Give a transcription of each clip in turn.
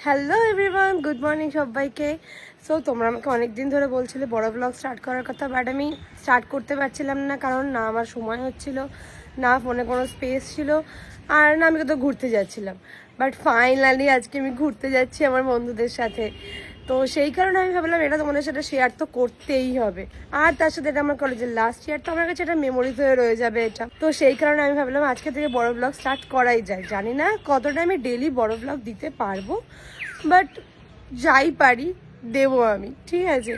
Hello everyone, good morning সবাইকে। So তোমরা আমাকে অনেক দিন ধরে বলছিলে বড় ব্লগ স্টার্ট করার কথা, বাট আমি স্টার্ট করতে পারছিলাম না, কারণ না আমার সময় হচ্ছিল, না ফোনে কোনো স্পেস ছিল, আর না আমি কোথাও ঘুরতে যাচ্ছিলাম। বাট ফাইনালি আজকে আমি ঘুরতে যাচ্ছি আমার বন্ধুদের সাথে। তো সেই কারণে আমি ভাবলাম এটা তোমাদের সাথে শেয়ার তো করতেই হবে, আর তার সাথে এটা আমার কলেজের লাস্ট ইয়ার, তো আমার কাছে এটা মেমোরিজ হয়ে রয়ে যাবে এটা। তো সেই কারণে আমি ভাবলাম আজকে থেকে বড় ব্লগ স্টার্ট করাই যায়। জানি না কতটা আমি ডেইলি বড় ব্লগ দিতে পারবো, বাট যাই পারি দেবো আমি, ঠিক আছে?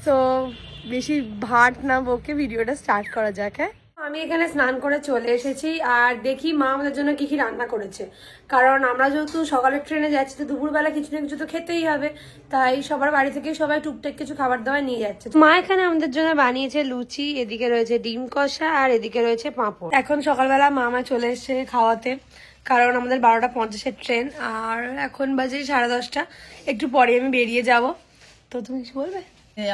সো বেশি ভাট না বকে ভিডিওটা স্টার্ট করা যাক। হ্যাঁ, আমি এখানে স্নান করে চলে এসেছি, আর দেখি মা আমাদের জন্য কি কি রান্না করেছে, কারণ আমরা যেহেতু সকালের ট্রেনে যাচ্ছি তো দুপুরবেলা কিছু না কিছু তো খেতেই হবে, তাই সবার বাড়ি থেকে সবাই টুকটাক কিছু খাবার দাবার নিয়ে যাচ্ছে। মা এখানে আমাদের জন্য বানিয়েছে লুচি, এদিকে রয়েছে ডিম কষা, আর এদিকে রয়েছে পাঁপড়। এখন সকালবেলা মামা চলে এসেছে খাওয়াতে, কারণ আমাদের 12:50 ট্রেন, আর এখন বাজে 10:30। একটু পরে আমি বেরিয়ে যাব। তো তুমি কিছু বলবে?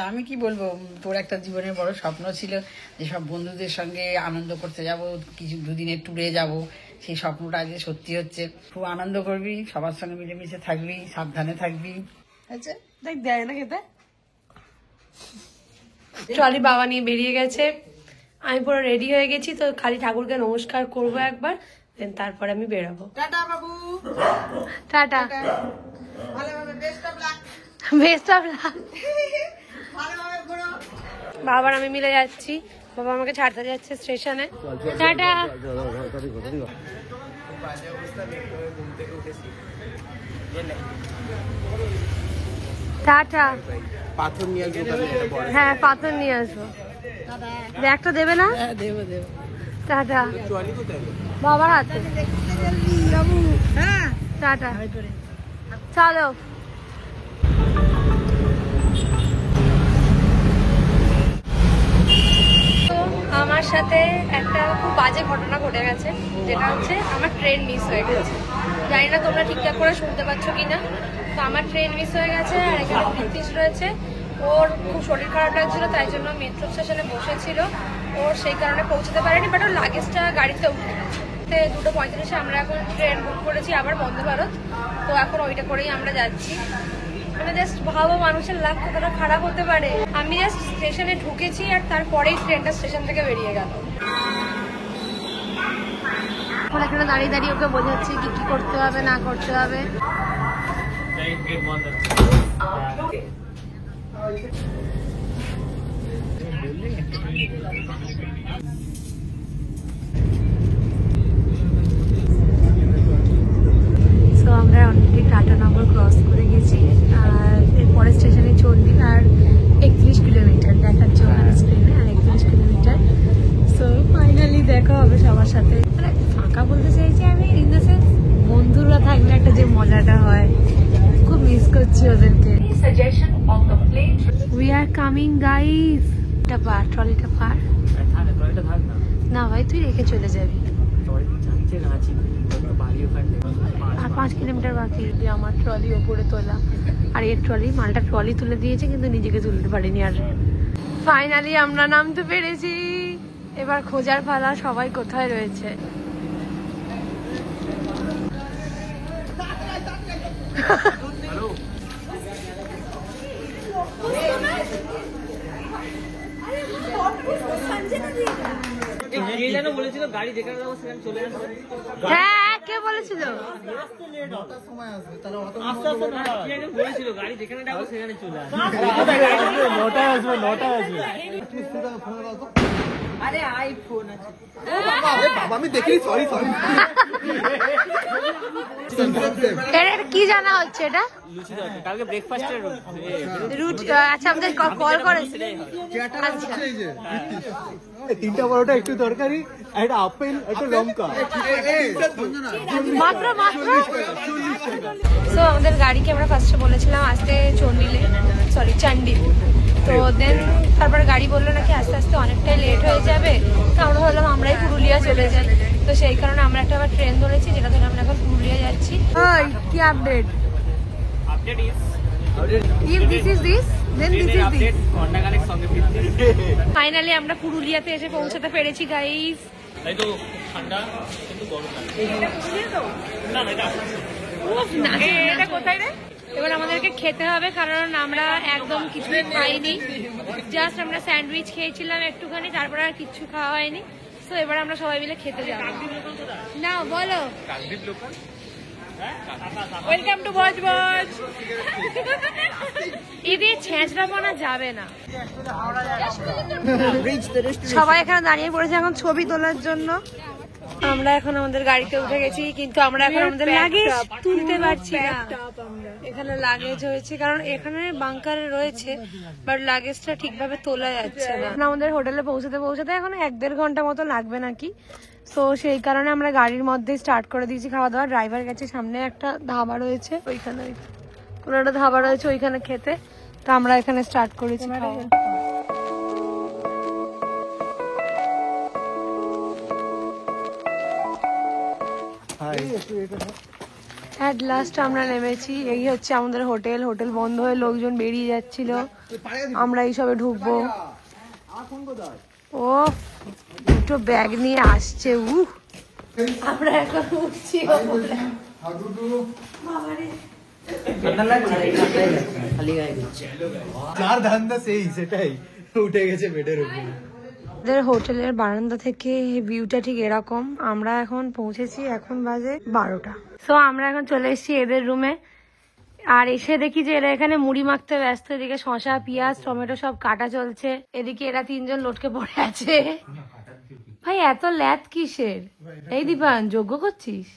আমি কি বলবো, তোর একটা জীবনের বড় স্বপ্ন ছিল যে সব বন্ধুদের সঙ্গে আনন্দ করতে যাব, কিছু দুদিনের ট্যুরে যাব। সেই স্বপ্নটা আজ সত্যি হচ্ছে। খুব আনন্দ করবি, সবার সঙ্গে মিলেমিশে থাকবি, সাবধানে থাকবি। আচ্ছা, দেখ দেয় না খেতে। ট্রলি বাবা নিয়ে বেরিয়ে গেছে, আমি পুরো রেডি হয়ে গেছি। তো খালি ঠাকুরকে নমস্কার করবো একবার, দেন তারপরে আমি বেরোবো। টাটা বাবু, টাটা, ভালোভাবে, best of luck. Best of luck. বাবার আমি মিলে যাচ্ছি, বাবা আমাকে ছাড়তে যাচ্ছে স্টেশনে। টাটা। টাটা। পাথর নিয়ে আসবো। হ্যাঁ, পাথর নিয়ে আসবো। ব্যাগটা দেবে না? দেবো। টাটা। বাবার হাতে। টাটা, চলো। আমার সাথে একটা খুব বাজে ঘটনা ঘটে গেছে, যেটা হচ্ছে আমার ট্রেন মিস হয়ে গেছে। জানি না তোমরা ঠিকঠাক করে শুনতে পাচ্ছ কিনা। তো আমার ট্রেন মিস হয়ে গেছে, আর এখানে ব্রিটিশ রয়েছে, ওর খুব শরীর খারাপ লাগছিল, তাই জন্য মেট্রো স্টেশনে বসেছিল। ওর সেই কারণে পৌঁছতে পারেনি, বাট ওর লাগেজটা গাড়িতে উঠে গেছে। 2:35 আমরা এখন ট্রেন বুক করেছি আবার বন্দে ভারত, তো এখন ওইটা করেই আমরা যাচ্ছি। মানে জাস্ট ভাবো মানুষের লাগ কতটা খারাপ হতে পারে। আমি জাস্ট স্টেশনে ঢুকেছি আর তারপরেই ট্রেনটা স্টেশন থেকে বেরিয়ে গেল। এখন এখানে দাঁড়িয়ে দাঁড়িয়ে ওকে বোঝাচ্ছি কি কি করতে হবে না করতে হবে। তো আমরা অনেকটি টাটা নগর ক্রস করে গেছি, আর এরপরে স্টেশনে চলবি, আর 31 কিলোমিটার দেখাচ্ছে ওখানে স্ক্রিনে, আর 31 কিলোমিটার। সো ফাইনালি দেখা হবে সবার সাথে। মানে ফাঁকা বলতে চাইছি আমি, ইন দ্য সেন্স বন্ধুরা থাকলে একটা যে মজাটা হয়, খুব মিস করছি ওদেরকে। We are coming guys. এটা পার, ট্রলিটা পার না ভাই, তুই রেখে চলে যাবি। আর 5 কিলোমিটার বাকি আমার ট্রলি ওপরে তোলা, আর এর ট্রলি মালটা ট্রলি তুলে দিয়েছে, কিন্তু নিজেকে তুলতে পারিনি। আর ফাইনালি আমরা নামতে পেরেছি, এবার খোঁজার পালা সবাই কোথায় রয়েছে। হ্যাঁ, কে বলেছিল? আরে আইফোন আছে। আমি দেখিনি, সরি। এটা কি জানা হচ্ছে? এটা কালকে ব্রেকফাস্টের রুটি। আচ্ছা, আমাদের কল করেছিল। আচ্ছা, 3টা পরোটা, একটু তরকারি, একটা আপেল, একটা লঙ্কা, মাত্র। তো আমাদের গাড়িকে আমরা ফার্স্টে বলেছিলাম আসতে চান্ডিল। তো দেন তারপরে গাড়ি বললো নাকি আস্তে আস্তে অনেকটাই লেট হয়ে যাবে, তো আমরা ভাবলাম আমরাই পুরুলিয়া চলে যাই। তো সেই কারণে আমরা একটা আবার ট্রেন ধরেছি, যেটা ধরে আমরা এখন পুরুলিয়া যাচ্ছি। কি update? If this is this, then this is this. Finally আমরা পুরুলিয়াতে এসে পৌঁছাতে পেরেছি গাইস। ঠান্ডা কিন্তু গরম লাগে। এটা বুঝিয়ে তো না না, এটা আসানসোল। উফ, না, এটা কোথায় রে? এবার আমাদেরকে খেতে হবে কারণ আমরা একদম কিছুই খাইনি, জাস্ট আমরা স্যান্ডউইচ খেয়েছিলাম একটুখানি, তারপর আর কিছু খাওয়া হয়নি। তো এবার আমরা সবাই মিলে খেতে যাবো। না বলো, Kakdwip local. Welcome to Budge Budge. এদের ছেঁচড়াপনা যাবে না। সবাই এখানে দাঁড়িয়ে পড়েছে এখন ছবি তোলার জন্য। আমরা এখন আমাদের গাড়িতে উঠে গেছি, কিন্তু আমরা এখন আমাদের লাগেজ তুলতে পারছি না। এখানে লাগেজ হয়েছে কারণ এখানে বাংকারে রয়েছে, বাট লাগেজটা ঠিকভাবে তোলা যাচ্ছে না। আমাদের হোটেলে পৌঁছাতে পৌঁছাতে এখন 1-1.5 ঘন্টা মতো লাগবে নাকি। তো সেই কারণে আমরা গাড়ির মধ্যে স্টার্ট করে দিয়েছি খাওয়া দাওয়া। ড্রাইভার গেছে, সামনে একটা ধাবা রয়েছে ওইখানে, কোনো একটা ধাবা রয়েছে ওইখানে খেতে। তো আমরা এখানে স্টার্ট করেছি খাওয়া। এট লাস্ট আমরা নেমেছি। এই হচ্ছে আমাদের হোটেল। হোটেল বন্ধ হয়ে লোকজন বেরিয়ে যাচ্ছিল, আমরা এইসবে ঢুকবো। ও দুটো ব্যাগ নিয়ে আসছে। আমরা এখন উঠছি ওপরে। বাবারে, যার ধান্দা সেই সেটাই উঠে গেছে বেডের উপরে। আমাদের হোটেলের বারান্দা থেকে ভিউটা ঠিক এরকম। আমরা এখন পৌঁছেছি, এখন বাজে 12টা। সো আমরা এখন চলে এসেছি এদের রুমে। আর এসে দেখি যে এরা এখানে মুড়ি মাখতে ব্যস্ত। এদিকে শসা, পেঁয়াজ, টমেটো সব কাটা চলছে। এদিকে এরা 3 জন লটকে পড়ে আছে। ভাই এত ল্যাদ কিসের? এই দীপান, যোগ্য করছিস?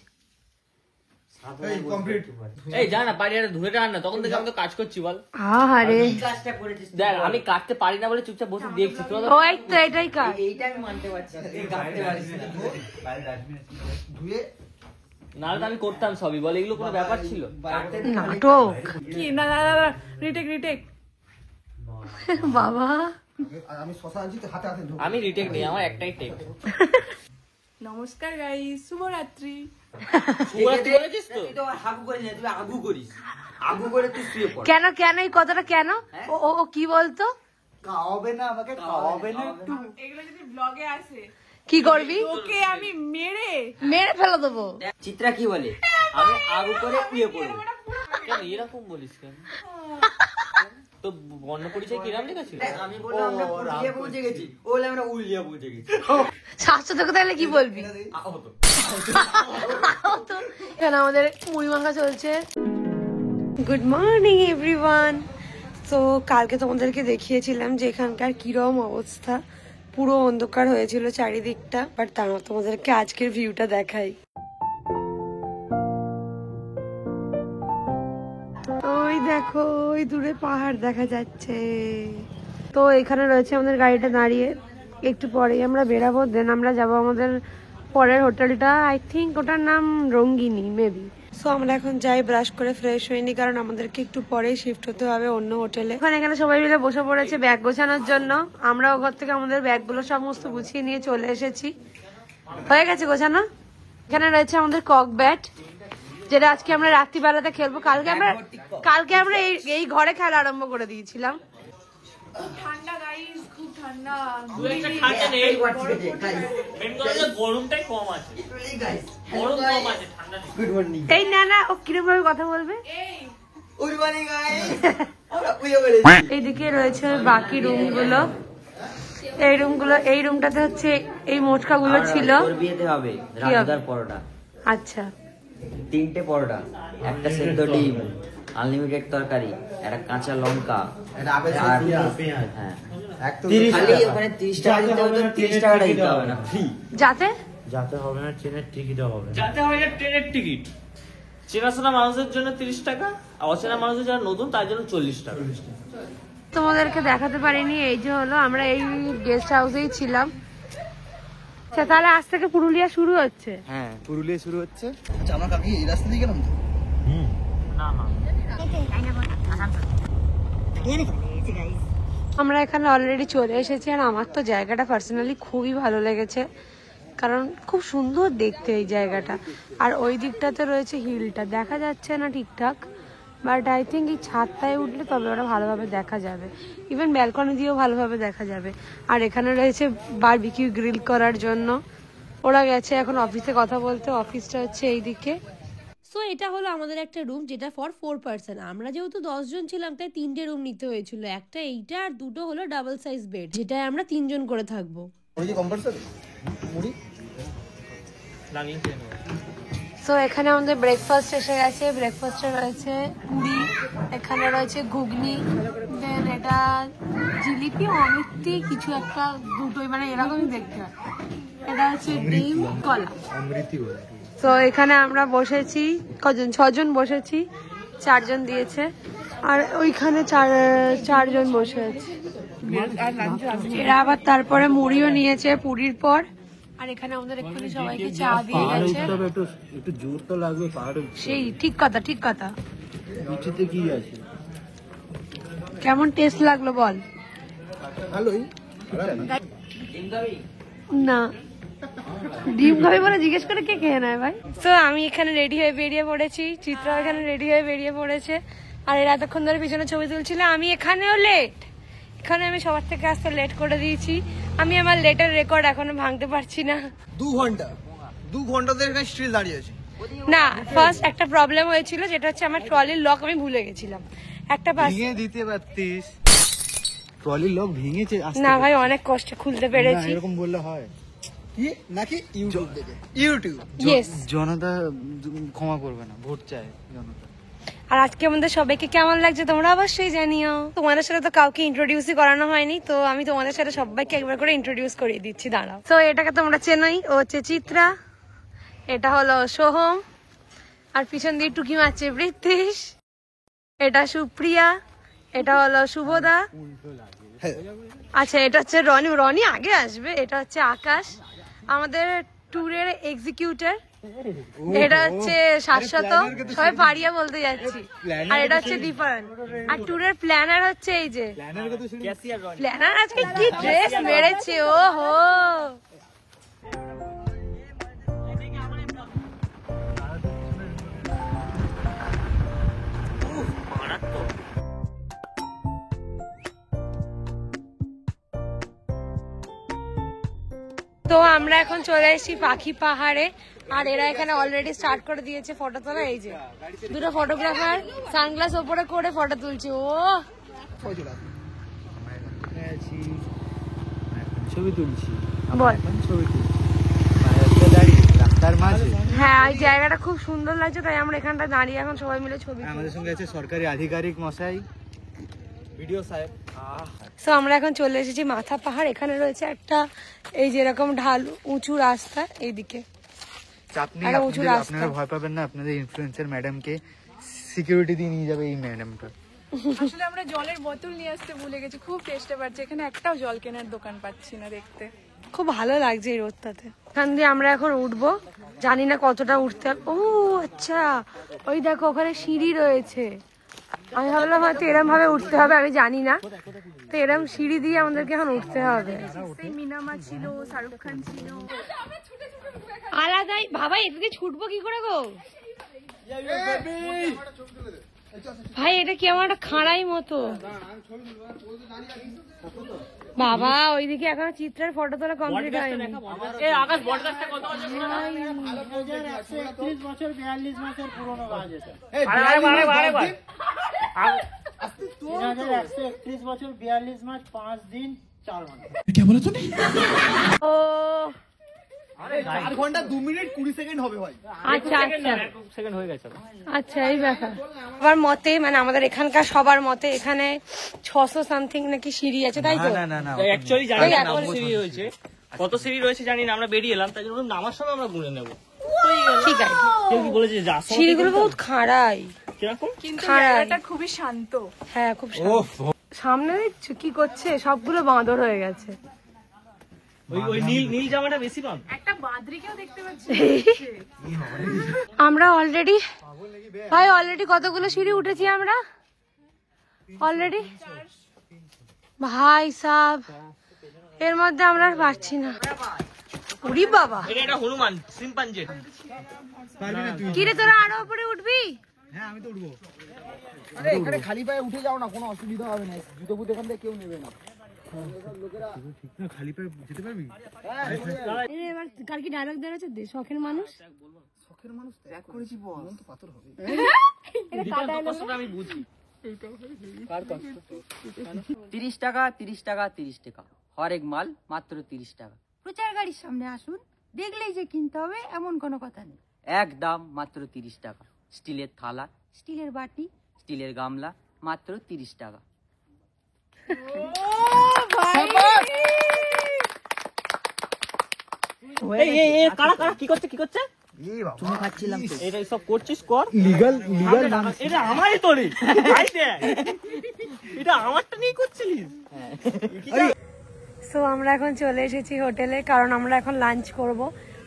এই যা না পারি, আরে ধুয়ে রান্না, তখন থেকে আমি তো কাজ করছি বল। আরে দেখ আমি কাটতে পারি না বলে চুপচাপ বসে দেখছি। তোরা তো ওই তো এটাই কাজ। নাহলে তো আমি করতাম সবই, বল এগুলো কোনো ব্যাপার ছিল? নাটক কি? না না না, রিটেক রিটেক। বাবা আমি রিটেক নেই, আমার একটাই টেক। নমস্কার গাইস, শুভরাত্রি। শুভরাত্রি বলেছিস তো? কেন কেন এই কথাটা কেন? ও ও কি বলতো? খাওয়াবে না আমাকে, খাওয়াবে না একটু? এগুলো যদি ব্লগে আসে কি করবি? ওকে আমি মেরে মেরে ফেলে দেবো। চিত্রা কি বলে, আমি আগু করে শুয়ে পড়বো। কেন এরকম বলিস কেন? তো বর্ণ পরিচয় কিরাম লেখা ছিল? আমি বললাম আমরা পুরুলিয়া পৌঁছে গেছি, ও বলে আমরা উলিয়া পৌঁছে গেছি। শাস্ত্র থেকে তাহলে কি বলবি? এখানে আমাদের মুড়ি মাখা চলছে। Good morning everyone. তো কালকে তোমাদেরকে দেখিয়েছিলাম যে এখানকার কিরম অবস্থা, পুরো অন্ধকার হয়েছিল চারিদিকটা। বাট তারা তোমাদেরকে আজকের ভিউটা দেখাই। ওই দেখো, ওই দূরে পাহাড় দেখা যাচ্ছে। তো এখানে রয়েছে আমাদের গাড়িটা দাঁড়িয়ে। একটু পরেই আমরা বেরাবো, দেন আমরা যাব আমাদের পরের হোটেলটা। আই থিঙ্ক ওটার নাম রঙ্গিনী মেবি। সো আমরা এখন যাই, ব্রাশ করে ফ্রেশ হইনি কারণ আমাদেরকে একটু পরেই শিফট হতে হবে অন্য হোটেলে। এখানে সবাই মিলে বসে পড়েছে ব্যাগ গোছানোর জন্য। আমরাও ঘর থেকে আমাদের ব্যাগগুলো সমস্ত গুছিয়ে নিয়ে চলে এসেছি। হয়ে গেছে গোছানো। এখানে রয়েছে আমাদের কক ব্যাট, যেটা আজকে আমরা রাত্রিবেলাতে খেলবো। কালকে আমরা এই ঘরে খেলা আরম্ভ করে দিয়েছিলাম। ঠান্ডা গাইস, খুব ঠান্ডা। দু একটা ঠান্ডা নেই, বেঙ্গলে গরমটাই কম আছে। গরম কম আছে, ঠান্ডা নেই। Good morning. এই না না, ও কিরকম ভাবে কথা বলবে? গুড মর্নিং গাইস, আমরা শুয়ে পড়েছি। এইদিকে রয়েছে বাকি রুমগুলো। এই রুমটাতে হচ্ছে এই মোটকাগুলো ছিল। তোর বিয়েতে হবে রাজুদার পরোটা। আচ্ছা, 3টে পরোটা, একটা সেদ্ধ ডিম, আনলিমিটেড তরকারি, একটা কাঁচা লঙ্কা, হ্যাঁ খালি ওখানে 30 টাকা দিতে হবে, 30 টাকাটা দিতে হবে না, ফ্রি। যাতে যাতে হয় না ট্রেনের টিকিট। চেনাশোনা মানুষের জন্য 30 টাকা, আর অচেনা মানুষের যারা নতুন তার জন্য 40 টাকা। তোমাদেরকে দেখাতে পারিনি। এই যে হলো, আমরা এই গেস্ট হাউসেই ছিলাম। আচ্ছা, তাহলে আজ থেকে পুরুলিয়া শুরু হচ্ছে। হ্যাঁ, পুরুলিয়া শুরু হচ্ছে। আচ্ছা, আমরা কালকে এই রাস্তা দিয়ে গেলাম তো। না না, আমরা এখানে অলরেডি চলে এসেছি। আর আমার তো জায়গাটা পার্সোনালি খুবই ভালো লেগেছে, কারণ খুব সুন্দর দেখতে এই জায়গাটা। আর ওই দিকটাতে রয়েছে হিলটা, দেখা যাচ্ছে না ঠিকঠাক, বাট আই থিঙ্ক এই ছাদটায় উঠলে তবে ওটা ভালোভাবে দেখা যাবে। ইভেন ব্যালকনি দিয়েও ভালোভাবে দেখা যাবে। আর এখানে রয়েছে বারবিকিউ গ্রিল করার জন্য। ওরা গেছে এখন অফিসে কথা বলতে, অফিসটা হচ্ছে এইদিকে। সো এটা হলো আমাদের একটা রুম যেটা ফর 4 পার্সন। আমরা যেহেতু 10 জন ছিলাম তাই 3টে রুম নিতে হয়েছিল, একটা এইটা আর দুটো হলো ডাবল সাইজ বেড, যেটায় আমরা 3 জন করে থাকবো। সো এখানে আমাদের ব্রেকফাস্ট এসে গেছে। ব্রেকফাস্টে রয়েছে পুরি, এখানে রয়েছে ঘুগনি, দেন এটা জিলিপি অমিত্তি কিছু একটা দুটোই মানে এরকমই দেখতে হয়, এটা হচ্ছে ডিম কলা। তো এখানে আমরা বসেছি কজন, 6 জন বসেছি, 4 জন দিয়েছে আর ওইখানে 4 জন বসে আছে। এরা আবার তারপরে মুড়িও নিয়েছে পুরীর পর। আর এখানে আমাদের এখানে সবাইকে চা দিয়ে গেছে। একটু জোর তো লাগবে পাহাড়ে। সেই ঠিক কথা, ঠিক কথা। নিচেতে কি আছে? কেমন টেস্ট লাগলো বল? ভালোই। না ডিম খাবি বলে জিজ্ঞেস করে কে খেয়ে নেয় ভাই। তো আমি এখানে রেডি হয়ে বেরিয়ে পড়েছি, চিত্রা এখানে রেডি হয়ে বেরিয়ে পড়েছে, আর এরা এতক্ষণ ধরে পিছনে ছবি তুলছিল। আমি এখানেও লেট, এখানে আমি সবার থেকে আসতে লেট করে দিয়েছি। আমি আমার লেটের রেকর্ড এখনো ভাঙতে পারছি না। 2 ঘন্টা ধরে এখানে স্টিল দাঁড়িয়ে আছি। না, ফার্স্ট একটা প্রবলেম হয়েছিল যেটা হচ্ছে আমার ট্রলির লক আমি ভুলে গেছিলাম একটা পাশ। ভেঙে দিতে পারতিস, ট্রলির লক ভেঙেছে। না ভাই অনেক কষ্টে খুলতে পেরেছি। এরকম বললে হয় কি নাকি ইউটিউব থেকে? YouTube yes. জনতা ক্ষমা করবে না, ভোট চায় জনতা। আর আজকে আমাদের সবাইকে কেমন লাগছে তোমরা অবশ্যই জানিও। তোমাদের সাথে তো কাউকে ইন্ট্রোডিউসই করানো হয়নি, তো আমি তোমাদের সাথে সবাইকে একবার করে ইন্ট্রোডিউস করিয়ে দিচ্ছি, দাঁড়াও। তো এটাকে তোমরা চেনোই, ও হচ্ছে চিত্রা, এটা হলো সোহম, আর পিছন দিয়ে টুকি মারছে বৃত্তিশ, এটা সুপ্রিয়া, এটা হলো শুভদা, আচ্ছা এটা হচ্ছে রনি, রনি আগে আসবে, এটা হচ্ছে আকাশ আমাদের ট্যুরের এক্সিকিউটর, এটা হচ্ছে শাশ্বত, সবাই পারিয়া বলতে যাচ্ছি, আর এটা হচ্ছে দীপায়ন, আর ট্যুরের প্ল্যানার হচ্ছে এই যে প্ল্যানার। আজকে কি ড্রেস মেরেছে, ও হো। তো আমরা এখন চলে এসেছি পাখি পাহাড়ে, আর এরা এখানে অলরেডি স্টার্ট করে দিয়েছে ফটো তোলা। এই যে দুটো ফটোগ্রাফার সানগ্লাস ওপরে করে ফটো তুলছে। ও ছবি তুলছি, বল। ছবি তুলছি রাস্তার মাঝে। হ্যাঁ এই জায়গাটা খুব সুন্দর লাগছে, তাই আমরা এখানটা দাঁড়িয়ে এখন সবাই মিলে ছবি তুলছি। আমাদের সঙ্গে আছে সরকারি আধিকারিক মশাই, ভিডিও সাহেব। তো আমরা এখন চলে এসেছি মাথা পাহাড়। এখানে রয়েছে একটা এই যেরকম ঢাল উঁচু রাস্তা, এইদিকে একটা উঁচু রাস্তা। আপনারা ভয় পাবেন না, আপনাদের ইনফ্লুয়েন্সার ম্যাডামকে সিকিউরিটি দিয়ে নিয়ে যাবে এই ম্যাডামটা। আসলে আমরা জলের বোতল নিয়ে আসতে ভুলে গেছি, খুব টেস্টে পাচ্ছি, এখানে একটাও জল কেনার দোকান পাচ্ছি না দেখতে। খুব ভালো লাগছে এই রোদটাতে। এখান দিয়ে আমরা এখন উঠবো, জানি না কতটা উঠতে হবে। ও আচ্ছা, ওই দেখো ওখানে সিঁড়ি রয়েছে। আমি ভাবলাম হয়তো এরম ভাবে উঠতে হবে, আমি জানি না, তো এরম সিঁড়ি দিয়ে আমাদেরকে এখন উঠতে হবে। মিনামা ছিল, শাহরুখ খান ছিল, আলাদাই বাবা, এদিকে ছুটবো কি করে গো ভাই? এটা কি আমার একটা খাঁড়াই মতো বাবা। ওইদিকে এখনো চিত্রের ফটো তোলা কমপ্লিট হয়নি। ও 4 ঘন্টা 2 মিনিট 20 সেকেন্ড হবে ভাই। আচ্ছা আচ্ছা সেকেন্ড হয়ে গেছে। আচ্ছা এই ব্যাপার। সবার মতে মানে আমাদের এখানকার সবার মতে এখানে 600 সামথিং নাকি সিঁড়ি আছে, তাই তো? না না না, অ্যাকচুয়ালি জানি না কত সিঁড়ি রয়েছে, কত সিঁড়ি রয়েছে জানি না, আমরা বেরিয়ে এলাম, তাই জন্য নামার সময় আমরা গুনে নেবো। ঠিক আছে। কেউ কি বলেছে যা সিঁড়িগুলো বহুত খাড়াই, কিরকম? কিন্তু খাড়াই। জায়গাটা খুবই শান্ত। হ্যাঁ খুব সামনে দেখছো কি করছে, সবগুলো বাঁদর হয়ে গেছে। ওই নীল জামাটা বেশি পান। একটা বাদরিকেও দেখতে পাচ্ছি। আমরা অলরেডি ভাই অলরেডি কতগুলো সিঁড়ি উঠেছি আমরা অলরেডি ভাই সাব, এর মধ্যে আমরা আর পারছি না। উড়ি বাবা, এটা হনুমান সিম্পাঞ্জি। কি রে তোরা আরো উপরে উঠবি? হ্যাঁ আমি তো উঠবো। আরে এখানে খালি পায়ে উঠে যাও না, কোনো অসুবিধা হবে না, জুতো ফুতো এখান থেকে কেউ নেবে না। খালি পায়ে যেতে পারবি? এবার কার কি ডায়লগ দেওয়া আছে? শখের মানুষ শখের মানুষ ত্যাগ করেছি বল তো পাথর হবে। আমি বুঝি 30 টাকা 30 টাকা 30 টাকা, হরেক মাল মাত্র 30 টাকা। প্রচার গাড়ির সামনে আসুন, দেখলেই যে কিনতে হবে এমন কোনো কথা নেই। এক দাম মাত্র 30 টাকা। স্টিলের থালা, স্টিলের বাটি, স্টিলের গামলা মাত্র 30 টাকা। কারা কারা কি করছে কি করছে? তুমি খাচ্ছিলাম তো। এটা সব করছিস কর। লিগাল এটা আমারই তো রে। এটা আমারটা নিয়ে করছিলিস। সো আমরা এখন চলে এসেছি হোটেলে, কারণ আমরা এখন লাঞ্চ করব।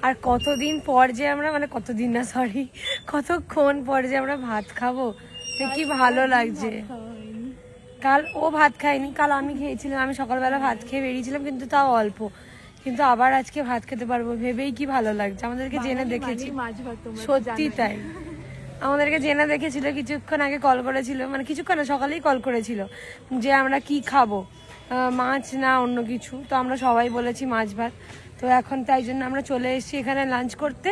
আর কতদিন পর যে আমরা, মানে কতদিন না সরি, কতক্ষণ পর যে আমরা ভাত খাবো, কি ভালো লাগছে। কাল ও ভাত খায়নি, কাল আমি খেয়েছিলাম। আমি সকালবেলা ভাত খেয়ে বেরিয়েছিলাম, কিন্তু তাও অল্প। কিন্তু আবার আজকে ভাত খেতে পারবো ভেবেই কি ভালো লাগছে। আমাদেরকে জেনে দেখেছি, সত্যি তাই। আমাদেরকে জেনে দেখেছিল, কিছুক্ষণ আগে কল করেছিল, মানে কিছুক্ষণ সকালেই কল করেছিল যে আমরা কি খাবো, মাছ না অন্য কিছু। তো আমরা সবাই বলেছি মাছ ভাত। তো এখন তাই জন্য আমরা চলে এসেছি এখানে লাঞ্চ করতে,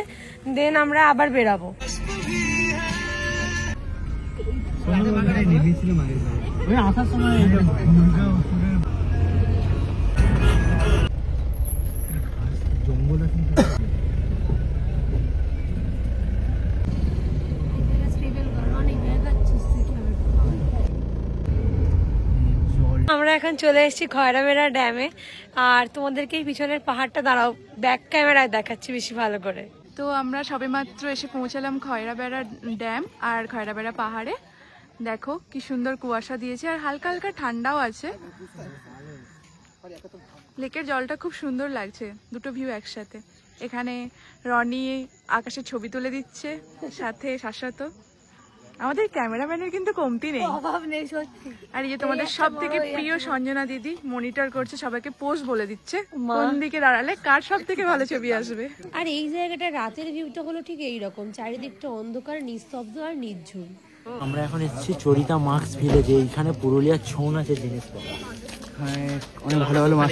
দেন আমরা আবার বেরাবো। আসার সময় জঙ্গল আছে। আমরা এখন চলে এসেছি খয়রাবেড়া ড্যামে। আর তোমাদেরকে এই পিছনের পাহাড়টা দাঁড়াও ব্যাক ক্যামেরায় দেখাচ্ছি বেশি ভালো করে। তো আমরা সবেমাত্র এসে পৌঁছালাম খয়রাবেড়া ড্যাম আর খয়রাবেড়া পাহাড়ে। দেখো কি সুন্দর কুয়াশা দিয়েছে, আর হালকা হালকা ঠান্ডাও আছে। লেকের জলটা খুব সুন্দর লাগছে, দুটো ভিউ একসাথে। এখানে রনি আকাশের ছবি তুলে দিচ্ছে, সাথে শাশ্বত। আমাদের ক্যামেরাম্যানের কিন্তু কমতি নেই। অভাব নেই সত্যি। আর এই যে তোমাদের সব থেকে প্রিয় সঞ্জনা দিদি মনিটর করছে, সবাইকে পোস্ট বলে দিচ্ছে কোন দিকে দাঁড়ালে কার সব থেকে ভালো ছবি আসবে। আর এই জায়গাটা রাতের ভিউটা হলো ঠিক এইরকম, চারিদিকটা অন্ধকার, নিস্তব্ধ আর নির্ঝুম। আমরা এখন এসেছি চরিতা মাস্ক ভিলেজে। এইখানে পুরুলিয়ার ছৌ নাচের জিনিস পাবো। অনেক ভালো ভালো মাছ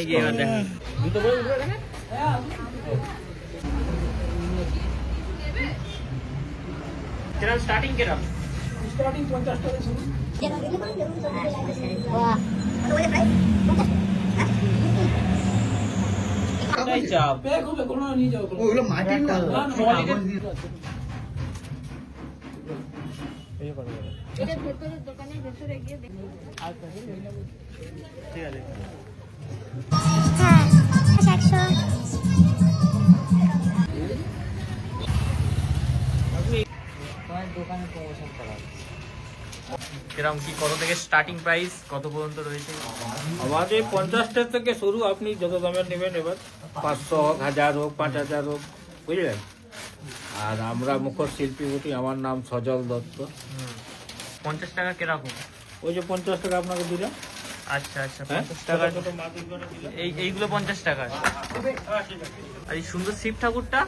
স্টার্টিং কিরকম? স্টার্টিং 50 টাকা ছিল। ব্যাগ হবে কোনো নিয়ে যাও। ওগুলো মাটির না। এটা ভেতরে দোকানের ভেতরে গিয়ে দেখো। ঠিক আছে। হ্যাঁ 100। দোকানে প্রমোশন করা হচ্ছে। কিরকম কি, কত থেকে স্টার্টিং প্রাইস কত পর্যন্ত রয়েছে? আমাদের 50 থেকে শুরু, আপনি যত দামের নেবেন। এবার 500 হোক, 1000 হোক, 5000 হোক, বুঝলেন। আর আমরা মুখর শিল্পী বটি, আমার নাম সজল দত্ত। 50 টাকা কিরকম? ওই যে 50 টাকা আপনাকে দিলাম। আচ্ছা আচ্ছা 50 টাকা। এইগুলো 50 টাকা। আর এই সুন্দর শিব ঠাকুরটা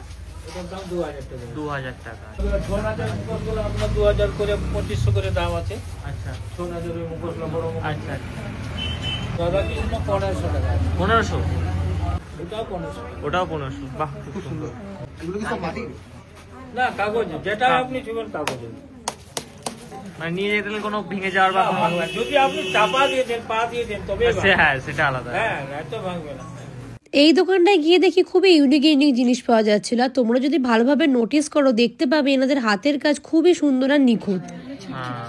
এটার দাম 2000 টাকা। 2000 টাকা। ছৌ নাচের মুখোশগুলো আপনার 2000 করে, 2500 করে দাম আছে। আচ্ছা ছৌ নাচের ওই মুখোশগুলো বড় মুখোশ। আচ্ছা দাদা কৃষ্ণ 1500 টাকা। 1500। ওটাও 1500। ওটাও 1500। বাহ খুব সুন্দর। এগুলো কি সব মাটি? না, কাগজ, যেটা আপনি ছুবেন কাগজে। মানে নিয়ে যেতে গেলে কোনো ভেঙে যাওয়ার বা কোনো, যদি আপনি চাপা দিয়ে দেন, পা দিয়ে দেন, তবে হ্যাঁ সেটা আলাদা। হ্যাঁ, এত ভাঙবে না। এই দোকানটায় গিয়ে দেখি খুবই ইউনিক ইউনিক জিনিস পাওয়া যাচ্ছিল। আর তোমরা যদি ভালোভাবে নোটিস করো দেখতে পাবে এনাদের হাতের কাজ খুবই সুন্দর আর নিখুঁত। হ্যাঁ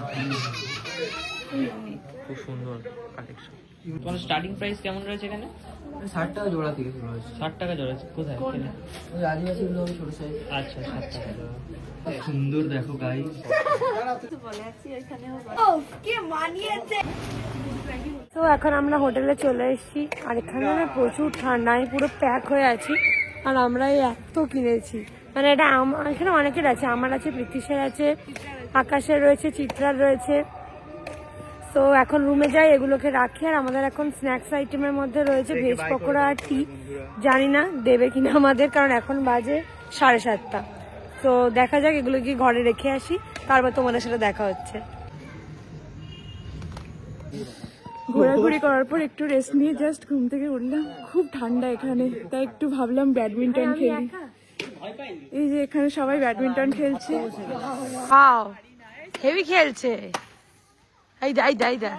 খুব সুন্দর কালেকশন। তোমার স্টার্টিং প্রাইস কেমন রয়েছে এখানে? 60 টাকা জোড়া থেকে শুরু হয়েছে। 60 টাকা জোড়া আছে। কোথায়? ওই আদিবাসীগুলো ছোট সাইজ। আচ্ছা 60 টাকা জোড়া। সুন্দর দেখো গাইস। তো এখন আমরা হোটেলে চলে এসেছি। আর এখানে না প্রচুর ঠান্ডা, আমি পুরো প্যাক হয়ে আছি। আর আমরা এই এত কিনেছি, মানে এটা এখানে অনেকের আছে। আমার আছে, প্রীতিশের আছে, আকাশের রয়েছে, চিত্রার রয়েছে। তো এখন রুমে যাই, এগুলোকে রাখি। আর আমাদের এখন স্ন্যাক্স আইটেমের মধ্যে রয়েছে ভেজ পকোড়া আর টি। জানি না দেবে কিনা আমাদের, কারণ এখন বাজে 7:30। তো দেখা যাক, এগুলো কি ঘরে রেখে আসি, তারপর তোমাদের সাথে দেখা হচ্ছে। ঘোরাঘুরি করার পর একটু রেস্ট নিয়ে জাস্ট ঘুম থেকে উঠলাম। খুব ঠান্ডা এখানে, তাই একটু ভাবলাম ব্যাডমিন্টন খেলি। এই যে এখানে সবাই ব্যাডমিন্টন খেলছে। ওয়াও হেভি খেলছে। এই দা এই দা এই দা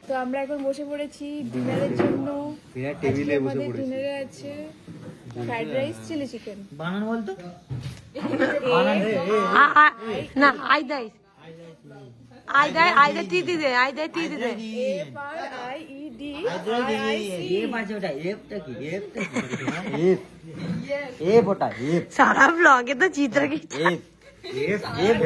তো আমরা এখন বসে পড়েছি ডিনারের জন্য। টেবিলে বসে আমাদের পড়েছি। ডিনারে আছে ফ্রাইড রাইস, চিলি চিকেন। বানান বলতো না আই দাই আই দাই আই দাই টি দি দে আই দাই টি দি দে AFRIED এফ আছে ওটা, এফটা কি? এফটা কি? এফ এফ ওটা এফ সারা ব্লগে তো চিত্র কি এফ এফ